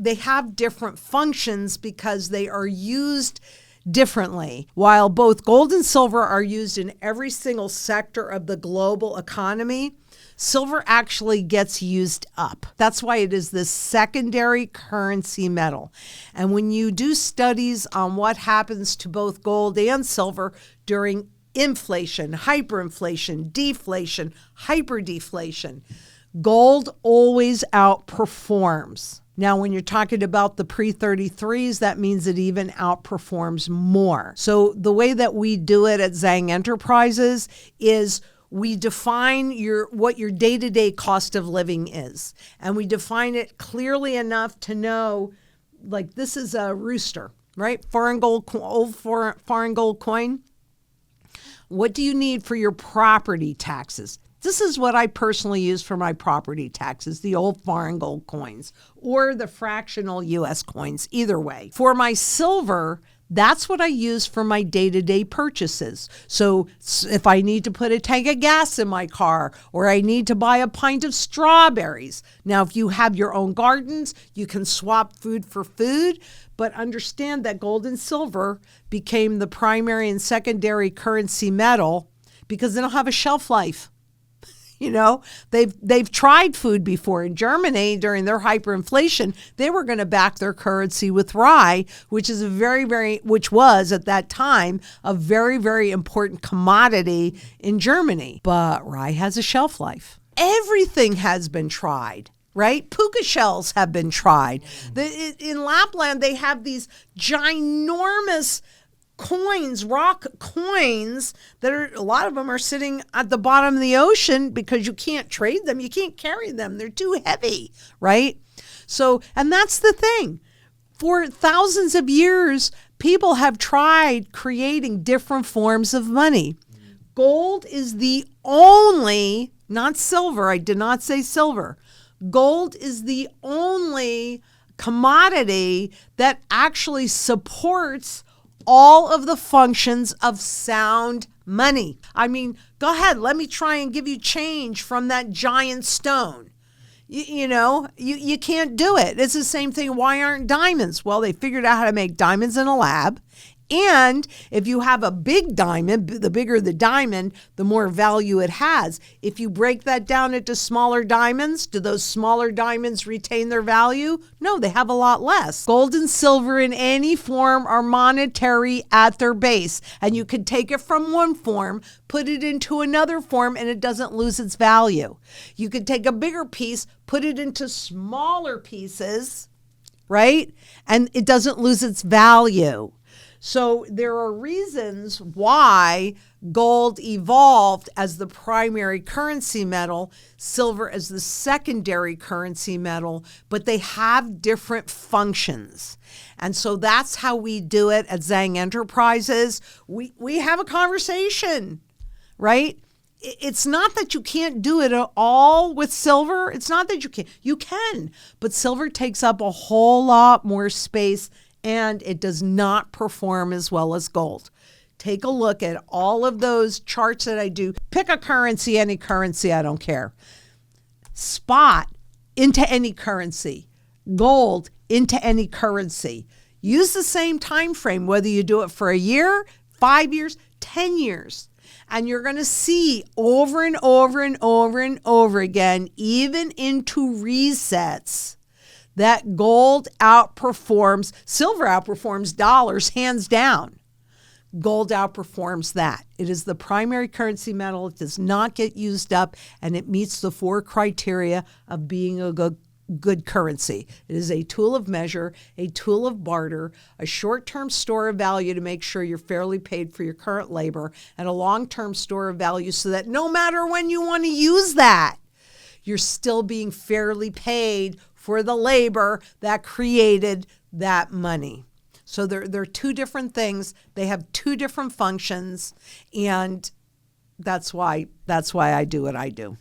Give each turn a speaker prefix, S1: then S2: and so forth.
S1: They have different functions because they are used differently. While both gold and silver are used in every single sector of the global economy, silver actually gets used up. That's why it is the secondary currency metal. And when you do studies on what happens to both gold and silver during inflation, hyperinflation, deflation, hyperdeflation, gold always outperforms. Now, when you're talking about the pre-33s, that means it even outperforms more. So the way that we do it at Zang Enterprises is we define what your day-to-day cost of living is. And we define it clearly enough to know, like, this is a rooster, right? Old foreign gold coin. What do you need for your property taxes? This is what I personally use for my property taxes, the old foreign gold coins or the fractional US coins, either way. For my silver, that's what I use for my day-to-day purchases. So if I need to put a tank of gas in my car or I need to buy a pint of strawberries. Now, if you have your own gardens, you can swap food for food, but understand that gold and silver became the primary and secondary currency metal because they don't have a shelf life. You know, they've tried food before. In Germany, during their hyperinflation, they were going to back their currency with rye, which was at that time a very, very important commodity in Germany. But rye has a shelf life. Everything has been tried. Right? Puka shells have been tried. In Lapland, they have these ginormous coins, rock coins, a lot of them are sitting at the bottom of the ocean because you can't trade them. You can't carry them. They're too heavy, right? So, and that's the thing. For thousands of years, people have tried creating different forms of money. Gold is the only, not silver, I did not say silver. Gold is the only commodity that actually supports all of the functions of sound money. I mean, go ahead, let me try and give you change from that giant stone. You can't do it. It's the same thing. Why aren't diamonds? Well, they figured out how to make diamonds in a lab. And if you have a big diamond, the bigger the diamond, the more value it has. If you break that down into smaller diamonds, do those smaller diamonds retain their value? No, they have a lot less. Gold and silver in any form are monetary at their base. And you can take it from one form, put it into another form, and it doesn't lose its value. You could take a bigger piece, put it into smaller pieces, right? And it doesn't lose its value. So there are reasons why gold evolved as the primary currency metal, silver as the secondary currency metal, but they have different functions. And so that's how we do it at Zang Enterprises. We have a conversation, right? It's not that you can't do it at all with silver. It's not that you can't. You can, but silver takes up a whole lot more space and it does not perform as well as gold. Take a look at all of those charts that I do. Pick a currency, any currency, I don't care. Spot into any currency. Gold into any currency. Use the same time frame, whether you do it for a year, 5 years, 10 years. And you're going to see over and over and over and over again, even into resets, that gold outperforms, silver outperforms dollars hands down. Gold outperforms that. It is the primary currency metal. It does not get used up, and it meets the 4 criteria of being a good currency. It is a tool of measure, a tool of barter, a short-term store of value to make sure you're fairly paid for your current labor, and a long-term store of value so that no matter when you want to use that, you're still being fairly paid for the labor that created that money. So they're 2 different things. They have 2 different functions, and that's why I do what I do.